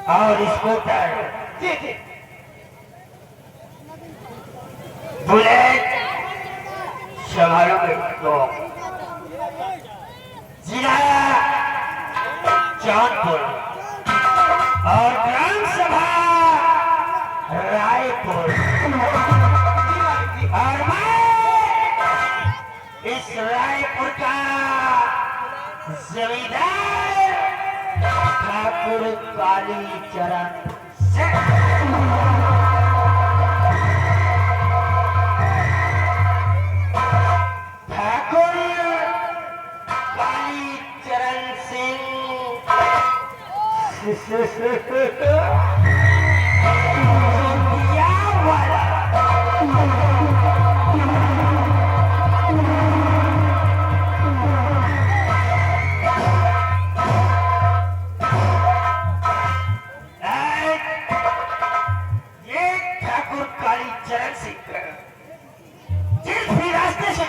और scooter bullet संभालोगे तो जिला जौनपुर और ग्राम सभा रायपुर और मैं इस रायपुर का जमींदार ठाकुर कालीचरण ठाकुर कालीचरण सिंह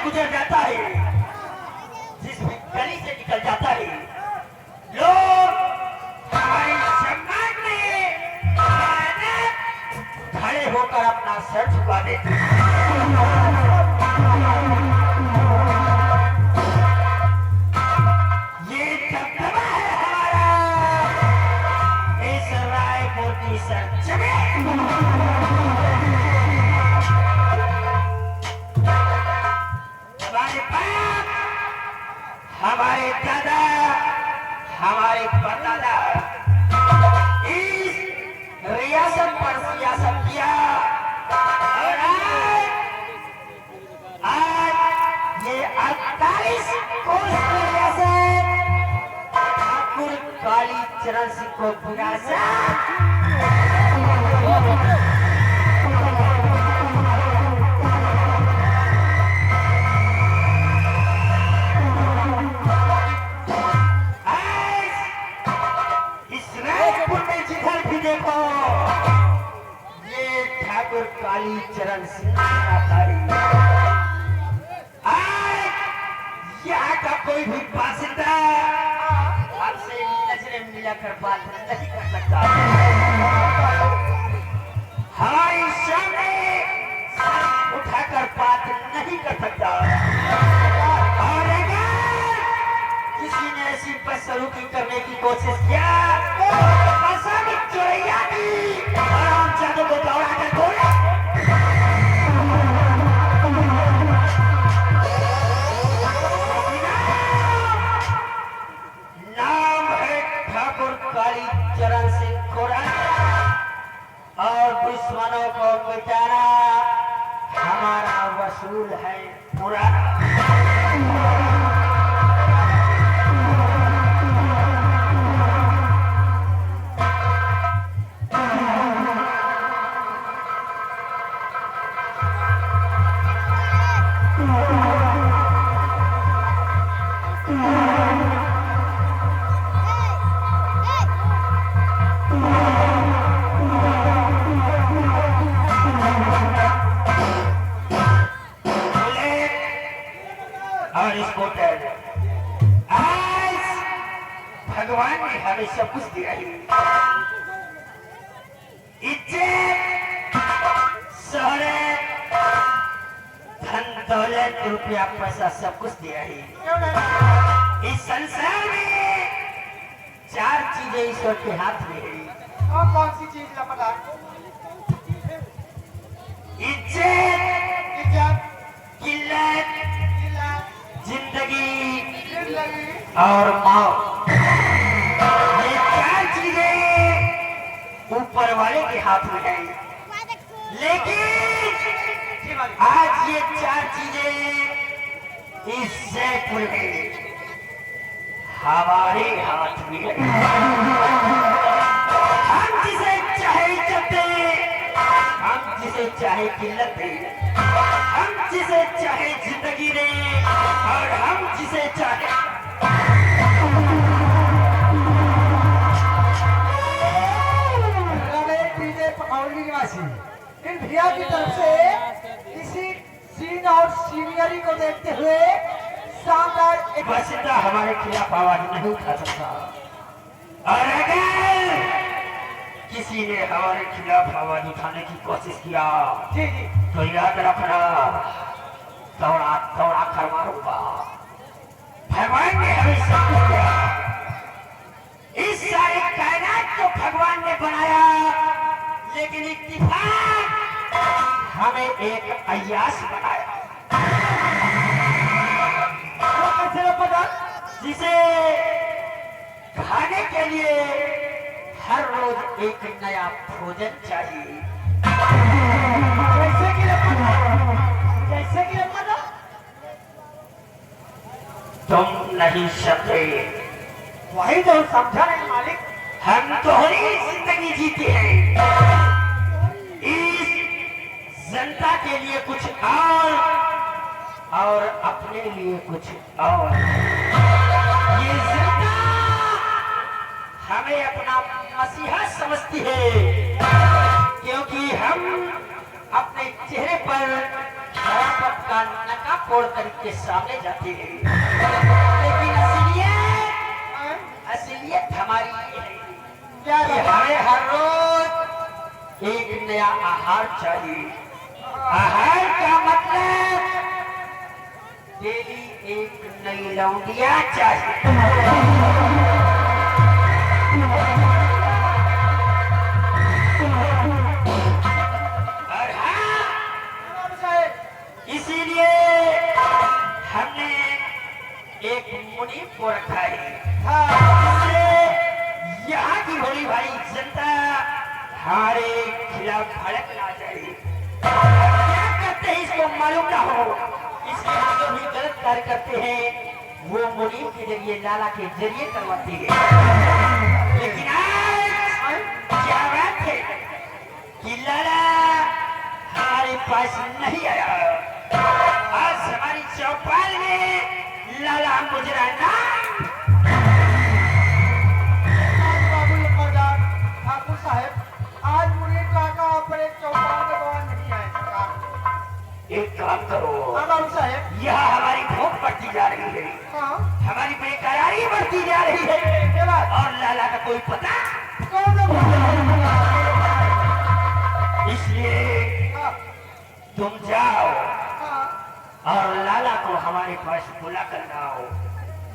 गुजर जाता है, जिस भी गली से निकल जाता है, लोग हमारे समाज में खड़े होकर अपना सर झुका देते हैं। ये दबदबा है हमारा इस रायपुर की सरजमीं। हमारे दादा हमारे परदादा इस रियासत पर सियासत किया और आज ये 48 कोस की रियासत ठाकुर कालीचरण सिंह को विरासत कालीचरण सिंह यहाँ का कोई भी बासिंदा हमसे नजरें मिलाकर बात नहीं कर सकता। हमारी सामने उठाकर बात नहीं कर सकता। और अगर किसी ने ऐसी बदसलूकी करने की कोशिश किया चोरैया की और हम जादू को दौड़ा कर बोले कालीचरण सिंह और दुश्मनों को मिटाना हमारा वसूल है पुराना। भगवान ने हमें सब कुछ दिया है, इज्जत, शोहरत, धन दौलत, रुपया पैसा सब कुछ दिया है। इस संसार में 4 चीजें ईश्वर के हाथ में है। कौन सी चीज लपटा? इज्जत, किल्लत, जिंदगी और मौत। ये 4 चीजें ऊपर वाले के हाथ में है, लेकिन आज ये 4 चीजें इस जयपुर में हमारे हाथ में है। हम जिसे चाहे इज्जत दें, हम जिसे चाहे किल्लत दें, हम जिसे चाहे जिंदगी दें और हम जिसे चाहे पकौड़ी निवासी इन भैया की तरफ से इसी सीन और सीनियरी को देखते हुए शानदार एक बासिंदा हमारे खिलाफ आवाज नहीं उठा सकता। और अगर किसी ने हमारे खिलाफ आवाज उठाने की कोशिश किया जी जी तो याद रखना, दौड़ा दौड़ा कर मारूंगा। भगवान ने हमें सब कुछ दिया, इस सारे कायनात को भगवान ने बनाया, लेकिन इत्तेफाक हमें एक अय्याश बनाया। वो कैसे पता? जिसे खाने के लिए हर रोज एक नया भोजन चाहिए। कैसे की पता? कैसे की पता? तुम नहीं समझे, वही तो समझा नहीं मालिक। हम दोहरी जिंदगी जीते हैं, इस जनता के लिए कुछ और अपने लिए कुछ और। ये जनता हमें अपना मसीहा समझती है, क्योंकि हम अपने चेहरे पर शराफत का नकाब फोड़ करके सामने जाते हैं, लेकिन असलियत हमारी ये है क्या कि हमें हर रोज एक नया आहार चाहिए। आहार का मतलब डेली एक नई लौंडिया चाहिए। और हाँ, इसीलिए हमने एक मुनि को रखा है, जिससे यहाँ की भोली भाई जनता हमारे खिलाफ भड़क ना जाए। क्या करते हैं इसको मालूम ना हो, इसलिए हम जो भी गलत कार्य करते हैं वो मुनीम के जरिए, लाला के जरिए करवाते हैं। लेकिन आज क्या बात है कि लाला हमारे पास नहीं आया। आज हमारी चौपाल में लाला गुजरा ना। बाबू मौजूद ठाकुर साहब, आज मुनीर काका अपने चौपाल के द्वार नहीं आए सरकार। एक काम करो, हाँ बाबू साहब। यह हमारी भूख बढ़ती जा रही है, हाँ हमारी बेकरारी बढ़ती जा रही है, ये बात और लाला का कोई पता। कौन लोग? इसलिए हाँ तुम जाओ हाँ और लाला को हमारे पास बुला कर लाओ,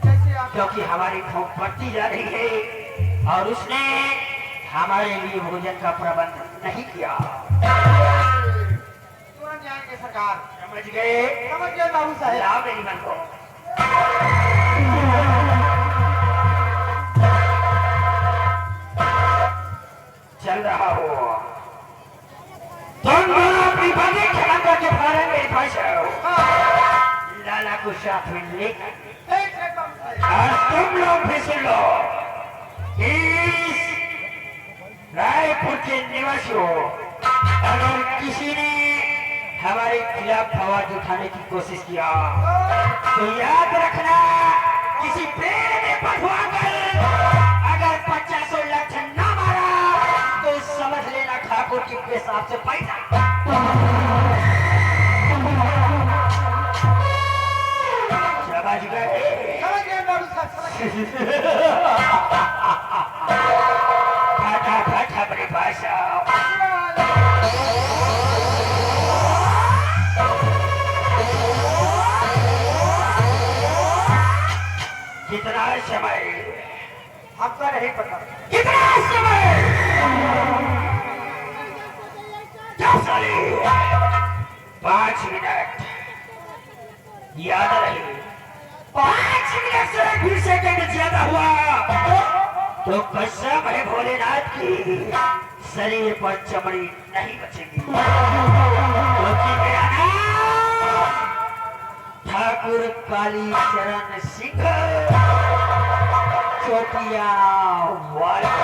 कैसे आप? क्योंकि हमारी भूख बढ़ती जा रही है और उसने हमारे लिए भोजन का प्रबंध नहीं किया। तुरंत जाएंगे सरकार। समझ गए? समझ गए बाबू साहब। लाओ मेरी मन को। चल रहा हो तुम दोनों अपनी बातें खत्म करके फौरन मेरे पास आओ, लाला को साथ में लेकर। ठीक है बाबू साहब। और तुम लोग भी सुन लो, इस रायपुर के निवासियों, अगर किसी ने हमारे खिलाफ आवाज उठाने की कोशिश किया तो याद रखना, किसी पेड़ में बंधवा कर अगर 50 लाख ना मारा तो समझ लेना ठाकुर की पेशाब से पैसा। समझ गए? समझ गए बाबू साहब, समझ गए। फटाफट अपने पास आओ। कितना समय? हमको नहीं पता। कितना समय? क्या साले? 5 मिनट याद रहे, 5 मिनट से भी सेकंड ज्यादा हुआ तो कसम है भोलेनाथ की, शरीर पर चमड़ी नहीं बचेगी, क्योंकि मेरा नाम ठाकुर काली चरण सिंह चोटिया वाला।